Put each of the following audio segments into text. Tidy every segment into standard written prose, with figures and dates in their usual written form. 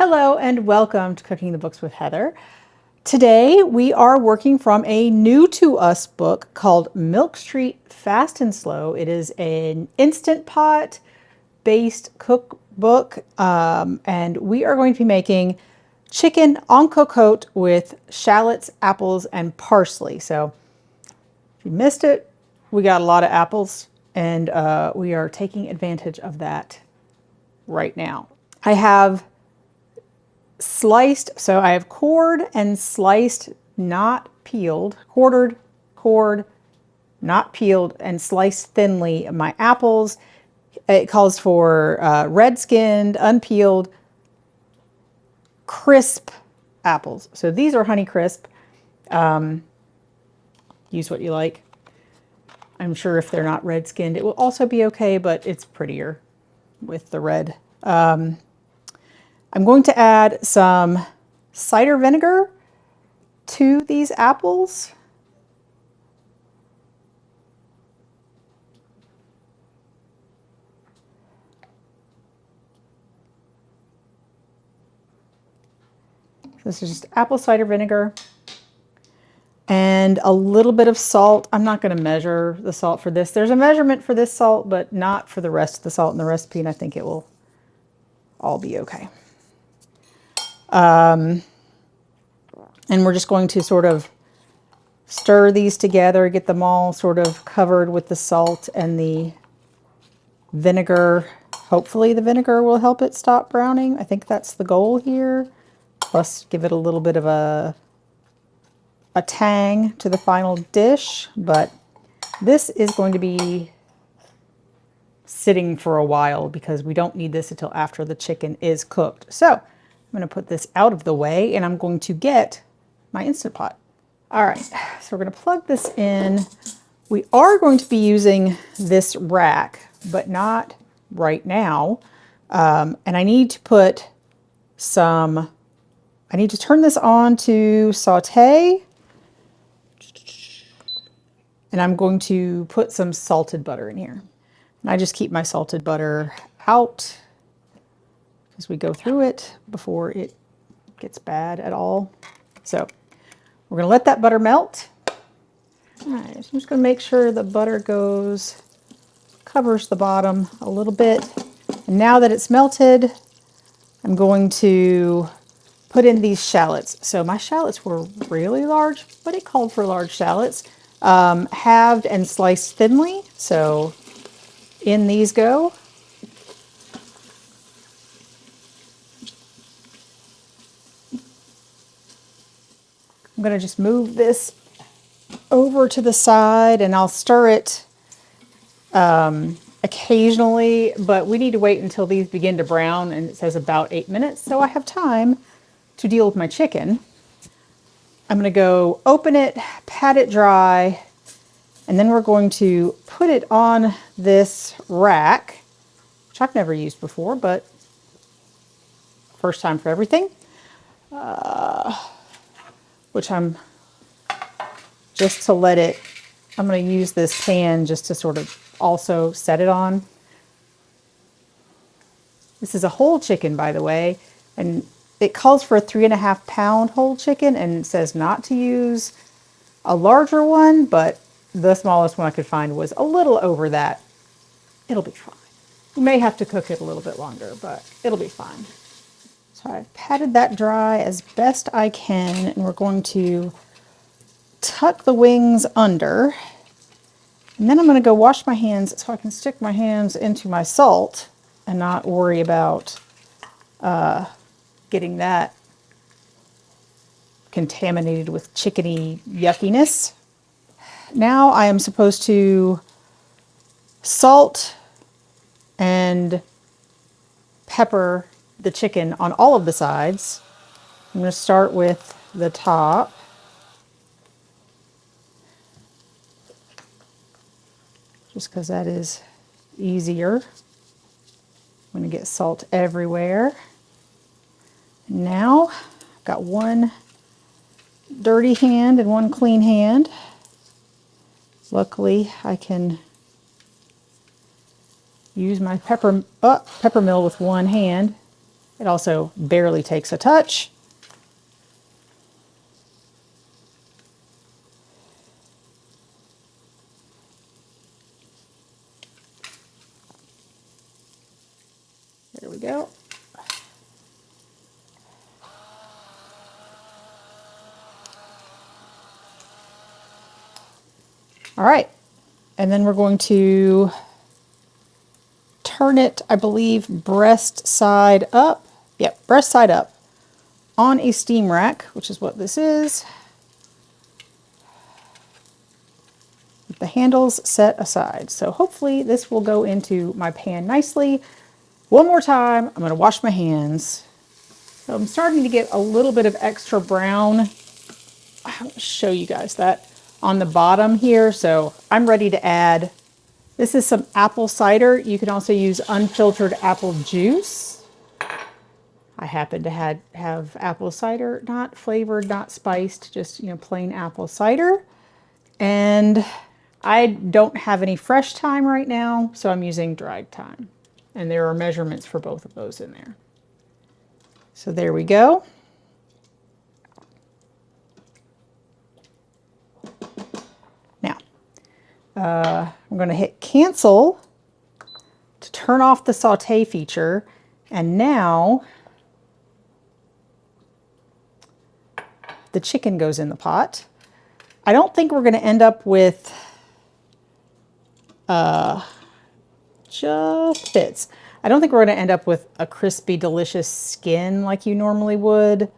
Hello and welcome to Cooking the Books with Heather. Today we are working from a new to us book called Milk Street Fast and Slow. It is an Instant Pot based cookbook and we are going to be making chicken en cocotte with shallots, apples, and parsley. So if you missed it, we got a lot of apples and we are taking advantage of that right now. I have sliced, so I have cored and sliced, not peeled, quartered, cored, not peeled, and sliced thinly my apples. It calls for red-skinned, unpeeled, crisp apples. So these are Honey Crisp. Use what you like. I'm sure if they're not red-skinned, it will also be okay, but it's prettier with the red. I'm going to add some cider vinegar to these apples. This is just apple cider vinegar and a little bit of salt. I'm not going to measure the salt for this. There's a measurement for this salt, but not for the rest of the salt in the recipe, and I think it will all be okay. And we're just going to sort of stir these together, get them all sort of covered with the salt and the vinegar. Hopefully the vinegar will help it stop browning. I think that's the goal here. Plus give it a little bit of a tang to the final dish. But this is going to be sitting for a while because we don't need this until after the chicken is cooked. So I'm going to put this out of the way and I'm going to get my Instant Pot. All right, so we're going to plug this in. We are going to be using this rack, but not right now. And I need to put some, I need to turn this on to saute. And I'm going to put some salted butter in here. And I just keep my salted butter out as we go through it before it gets bad at all. So we're going to let that butter melt. All right, so I'm just going to make sure the butter covers the bottom a little bit. And now that it's melted, I'm going to put in these shallots. So my shallots were really large, but it called for large shallots. Halved and sliced thinly. So in these go. I'm going to just move this over to the side and I'll stir it occasionally, but we need to wait until these begin to brown, and it says about 8 minutes, so I have time to deal with my chicken. I'm going to go open it, pat it dry, and then we're going to put it on this rack, which I've never used before, but first time for everything. Which I'm just to let it, I'm going to use this pan just to sort of also set it on. This is a whole chicken, by the way, and it calls for a 3.5 pound whole chicken, and it says not to use a larger one, but the smallest one I could find was a little over that. It'll be fine. You may have to cook it a little bit longer, but it'll be fine. So I've patted that dry as best I can, and we're going to tuck the wings under. And then I'm going to go wash my hands so I can stick my hands into my salt and not worry about getting that contaminated with chickeny yuckiness. Now I am supposed to salt and pepper the chicken on all of the sides. I'm going to start with the top. Just because that is easier. I'm going to get salt everywhere. Now I've got one dirty hand and one clean hand. Luckily I can use my pepper mill with one hand It also barely takes a touch. There we go. All right, and then we're going to turn it, I believe, breast side up. Yep, breast side up on a steam rack, which is what this is. With the handles set aside. So hopefully this will go into my pan nicely. One more time, I'm going to wash my hands. So I'm starting to get a little bit of extra brown. I'll show you guys that on the bottom here. So I'm ready to add, this is some apple cider. You can also use unfiltered apple juice. I happen to have apple cider, not flavored, not spiced, just, plain apple cider. And I don't have any fresh thyme right now, so I'm using dried thyme. And there are measurements for both of those in there. So there we go. Now, I'm going to hit cancel to turn off the saute feature. And now the chicken goes in the pot. I don't think we're going to end up with, just fits. I don't think we're going to end up with a crispy, delicious skin like you normally would,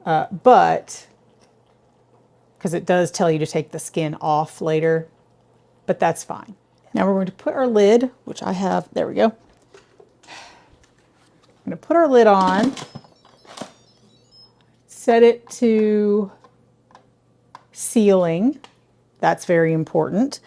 but, because it does tell you to take the skin off later, but that's fine. Now we're going to put our lid, which I have, there we go. I'm going to put our lid on, set it to sealing. That's very important.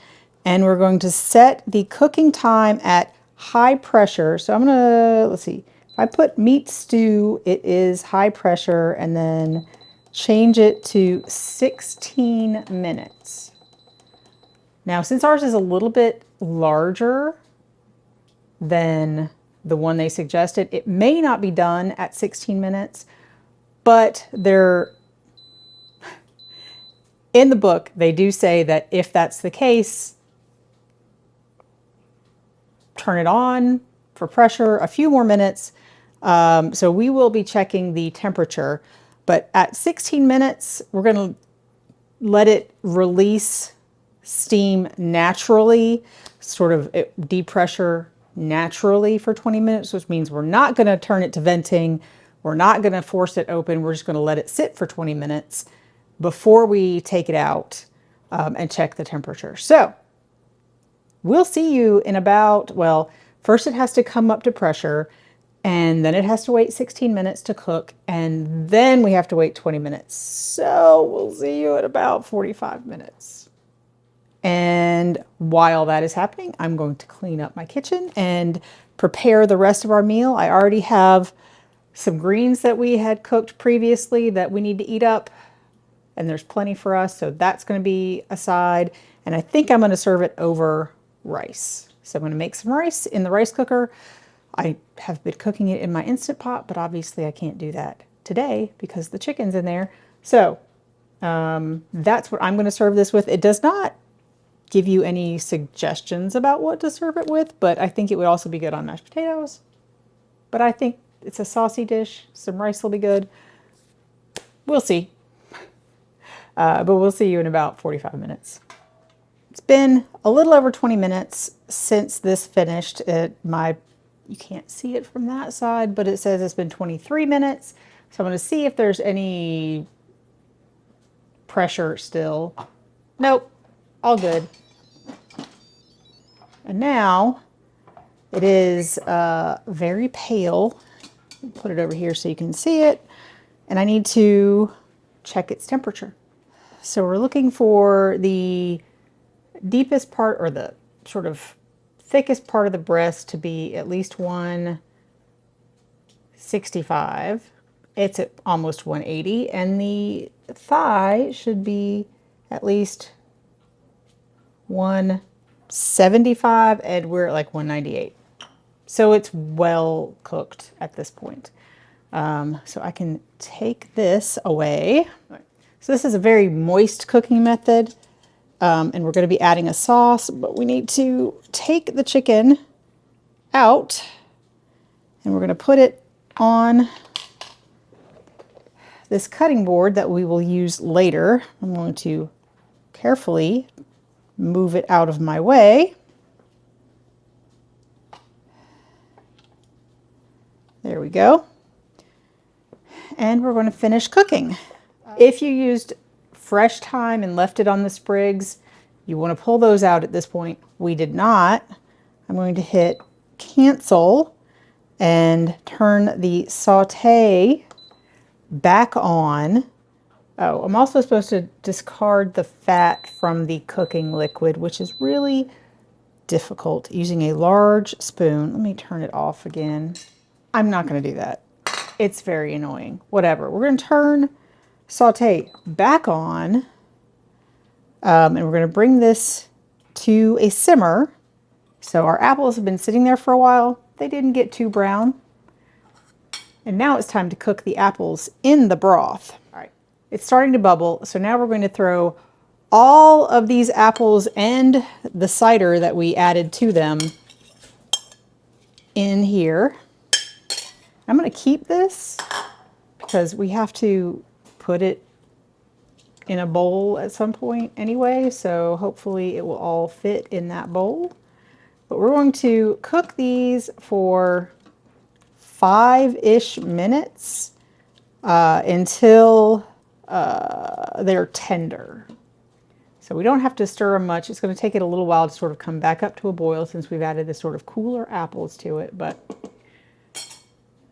And we're going to set the cooking time at high pressure. So I'm gonna, let's see, if I put meat stew, it is high pressure, and then change it to 16 minutes. Now, since ours is a little bit larger than the one they suggested, it may not be done at 16 minutes, but they're, in the book, they do say that if that's the case, turn it on for pressure a few more minutes. So we will be checking the temperature, but at 16 minutes, we're going to let it release steam naturally, sort of depressure naturally for 20 minutes, which means we're not going to turn it to venting. We're not going to force it open. We're just going to let it sit for 20 minutes before we take it out and check the temperature. So we'll see you in about, well, first it has to come up to pressure, and then it has to wait 16 minutes to cook, and then we have to wait 20 minutes. So we'll see you at about 45 minutes. And while that is happening, I'm going to clean up my kitchen and prepare the rest of our meal. I already have some greens that we had cooked previously that we need to eat up, and there's plenty for us, so that's going to be a side. And I think I'm going to serve it over rice. So I'm going to make some rice in the rice cooker. I have been cooking it in my Instant Pot, but obviously I can't do that today because the chicken's in there. So that's what I'm going to serve this with. It does not give you any suggestions about what to serve it with, but I think it would also be good on mashed potatoes. But I think it's a saucy dish. Some rice will be good. We'll see. But we'll see you in about 45 minutes. It's been a little over 20 minutes since this finished. You can't see it from that side, but it says it's been 23 minutes. So I'm going to see if there's any pressure still. Nope, all good. And now it is very pale. Put it over here so you can see it. And I need to check its temperature. So we're looking for the deepest part, or the sort of thickest part of the breast, to be at least 165. It's at almost 180, and the thigh should be at least 175, and we're at like 198. So it's well cooked at this point. So I can take this away. So this is a very moist cooking method, and we're going to be adding a sauce, but we need to take the chicken out, and we're going to put it on this cutting board that we will use later. I'm going to carefully move it out of my way. There we go. And we're going to finish cooking. If you used fresh thyme and left it on the sprigs, you want to pull those out at this point. We did not. I'm going to hit cancel and turn the saute back on. Oh, I'm also supposed to discard the fat from the cooking liquid, which is really difficult using a large spoon. Let me turn it off again. I'm not going to do that. It's very annoying. Whatever. We're going to turn saute back on, and we're going to bring this to a simmer. So our apples have been sitting there for a while. They didn't get too brown. And now it's time to cook the apples in the broth. All right, it's starting to bubble. So now we're going to throw all of these apples and the cider that we added to them in here. I'm going to keep this because we have to put it in a bowl at some point anyway, so hopefully it will all fit in that bowl. But we're going to cook these for 5-ish minutes until they're tender. So we don't have to stir them much. It's going to take it a little while to sort of come back up to a boil since we've added this sort of cooler apples to it, but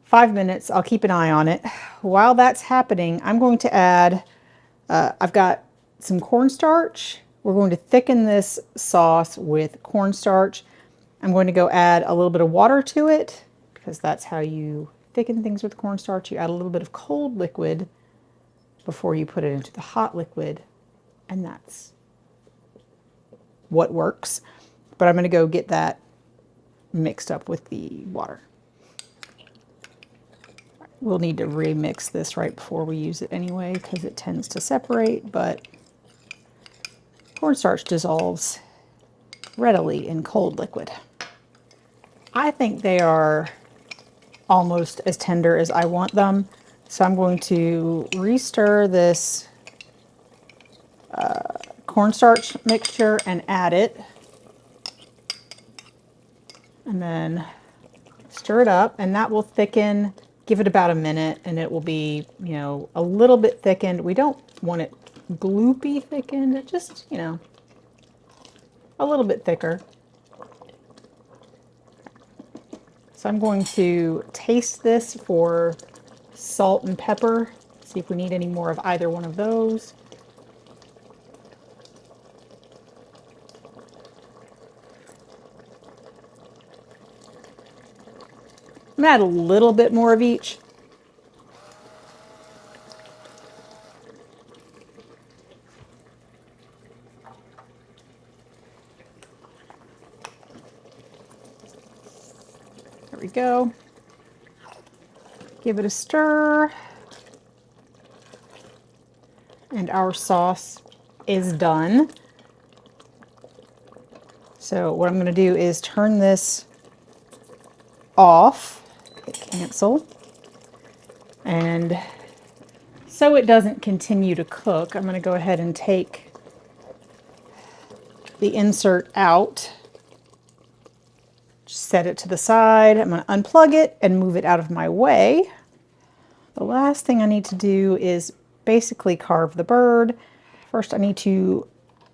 5 minutes, I'll keep an eye on it. While that's happening, I'm going to add, I've got some cornstarch. We're going to thicken this sauce with cornstarch. I'm going to go add a little bit of water to it because that's how you thicken things with cornstarch. You add a little bit of cold liquid before you put it into the hot liquid, and that's what works. But I'm going to go get that mixed up with the water. We'll need to remix this right before we use it anyway because it tends to separate, but cornstarch dissolves readily in cold liquid. I think they are almost as tender as I want them, so I'm going to re-stir this cornstarch mixture and add it, and then stir it up, and that will thicken. Give it about a minute and it will be, you know, a little bit thickened. We don't want it gloopy thickened, just, you know, a little bit thicker. So I'm going to taste this for salt and pepper, see if we need any more of either one of those. I'm going to add a little bit more of each. There we go. Give it a stir. And our sauce is done. So what I'm going to do is turn this off. Hit cancel, and so it doesn't continue to cook, I'm going to go ahead and take the insert out, just set it to the side. I'm going to unplug it and move it out of my way. The last thing I need to do is basically carve the bird. First I need to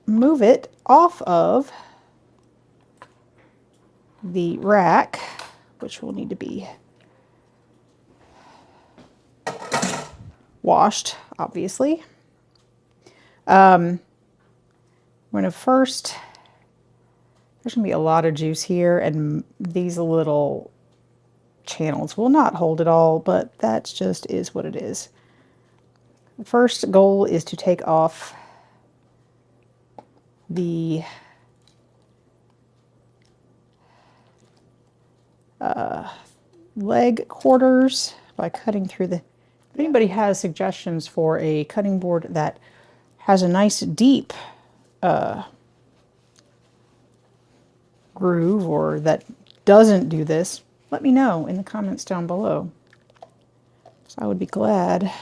move it off of the rack, which will need to be washed, obviously. We're gonna first, there's gonna be a lot of juice here, and these little channels will not hold it all, but that just is what it is. The first goal is to take off the leg quarters. by cutting through the... If anybody has suggestions for a cutting board that has a nice deep groove, or that doesn't do this, let me know in the comments down below. So I would be glad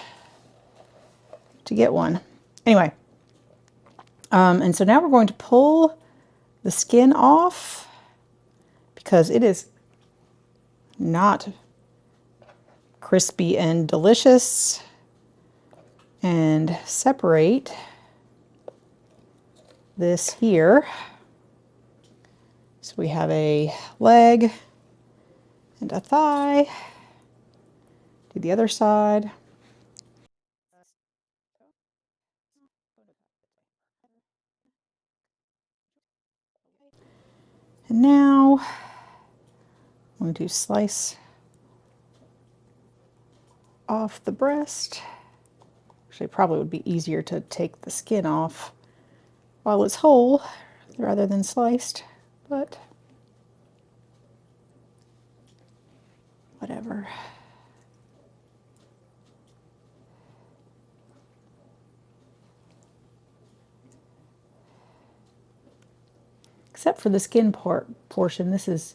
to get one. Anyway, and so now we're going to pull the skin off because it is not crispy and delicious, and separate this here. So we have a leg and a thigh. Do the other side. And now I'm going to slice off the breast. Actually, probably would be easier to take the skin off while it's whole rather than sliced, but whatever. Except for the skin portion, this is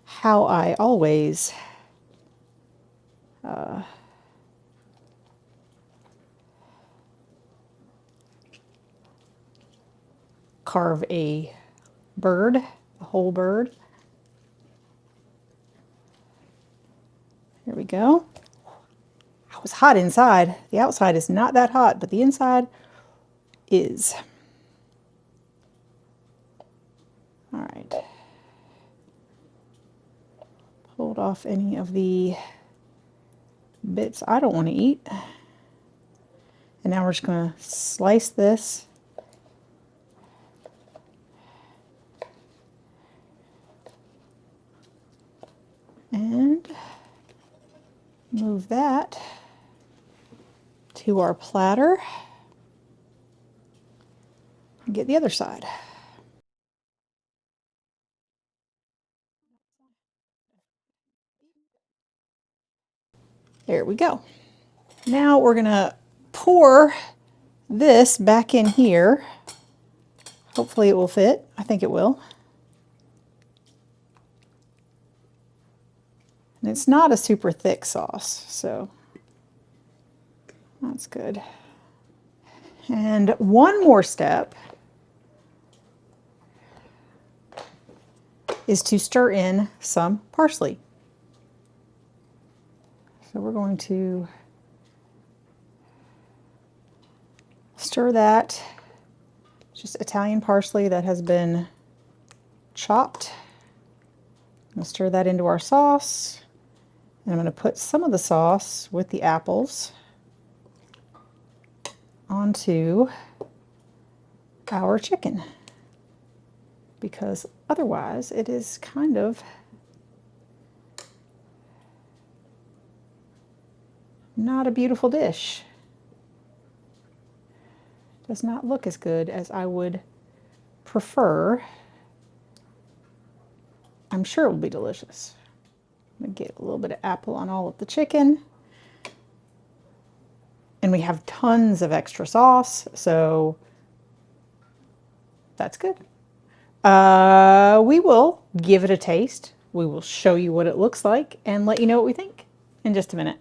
how I always carve a bird, a whole bird. There we go. It was hot inside. The outside is not that hot, but the inside is. All right. Pulled off any of the bits I don't want to eat. And now we're just going to slice this. And move that to our platter. And get the other side. There we go. Now we're going to pour this back in here. Hopefully it will fit. I think it will. And it's not a super thick sauce, so that's good. And one more step is to stir in some parsley. So we're going to stir that. Just Italian parsley that has been chopped. I'm going to stir that into our sauce. And I'm going to put some of the sauce with the apples onto our chicken, because otherwise it is kind of not a beautiful dish. Does not look as good as I would prefer. I'm sure it will be delicious. I'm going to get a little bit of apple on all of the chicken. And we have tons of extra sauce, so that's good. We will give it a taste. We will show you what it looks like and let you know what we think in just a minute.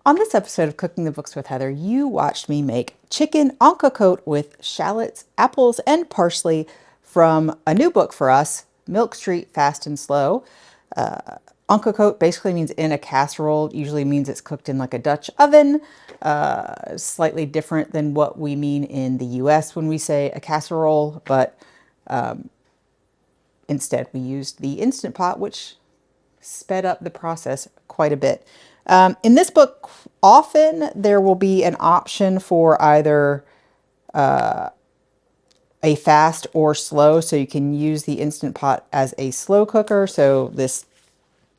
On this episode of Cooking the Books with Heather, you watched me make chicken en cocotte with shallots, apples, and parsley from a new book for us, Milk Street Fast and Slow. En cocotte basically means in a casserole. It usually means it's cooked in like a Dutch oven. Slightly different than what we mean in the US when we say a casserole, but instead we used the Instant Pot, which sped up the process quite a bit. In this book, often there will be an option for either a fast or slow, so you can use the Instant Pot as a slow cooker. So this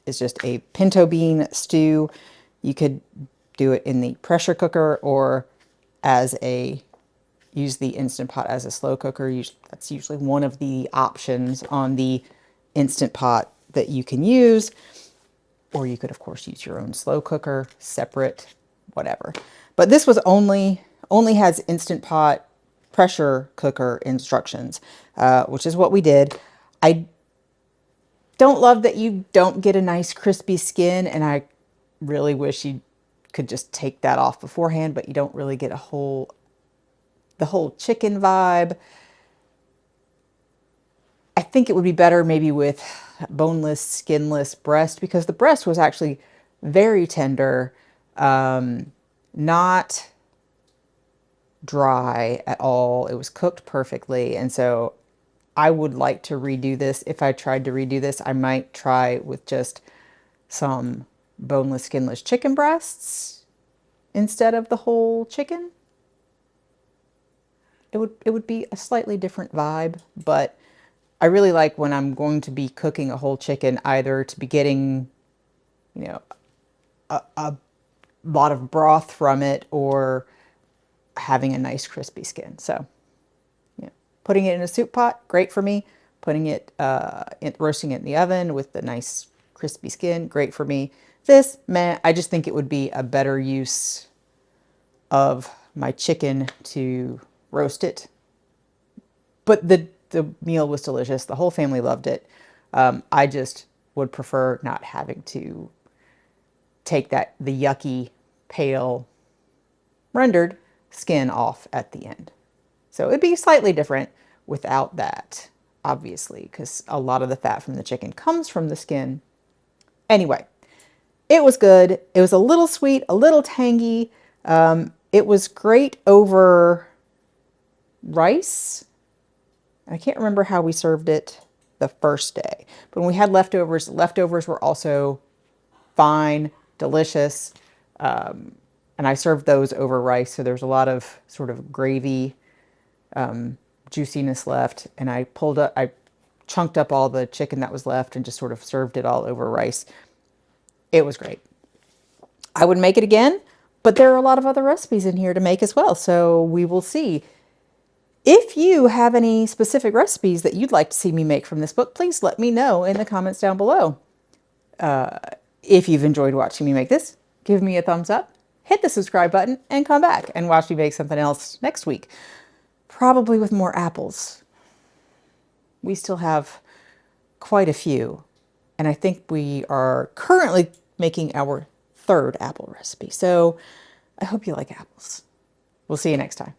is just a pinto bean stew. You could do it in the pressure cooker or as a use the Instant Pot as a slow cooker. That's usually one of the options on the Instant Pot that you can use. Or you could, of course, use your own slow cooker, separate, whatever. But this was only has Instant Pot pressure cooker instructions, which is what we did. I don't love that you don't get a nice crispy skin, and I really wish you could just take that off beforehand, but you don't really get the whole chicken vibe. I think it would be better maybe with boneless, skinless breast, because the breast was actually very tender, not dry at all. It was cooked perfectly. And so I would like to redo this. If I tried to redo this, I might try with just some boneless, skinless chicken breasts instead of the whole chicken. It would be a slightly different vibe, but I really like when I'm going to be cooking a whole chicken, either to be getting, you know, a lot of broth from it, or having a nice crispy skin. So, yeah, putting it in a soup pot, great for me. Putting it, roasting it in the oven with the nice crispy skin, great for me. This, meh, I just think it would be a better use of my chicken to roast it. But the meal was delicious. The whole family loved it. I just would prefer not having to take the yucky, pale, rendered skin off at the end. So it'd be slightly different without that, obviously, because a lot of the fat from the chicken comes from the skin. Anyway, it was good. It was a little sweet, a little tangy. It was great over rice. I can't remember how we served it the first day, but when we had leftovers were also fine, delicious. And I served those over rice, so there's a lot of sort of gravy, juiciness left. And I chunked up all the chicken that was left and just sort of served it all over rice. It was great. I would make it again, but there are a lot of other recipes in here to make as well, so we will see. If you have any specific recipes that you'd like to see me make from this book, please let me know in the comments down below. If you've enjoyed watching me make this, give me a thumbs up, hit the subscribe button, and come back and watch me make something else next week. Probably with more apples. We still have quite a few, and I think we are currently making our third apple recipe. So I hope you like apples. We'll see you next time.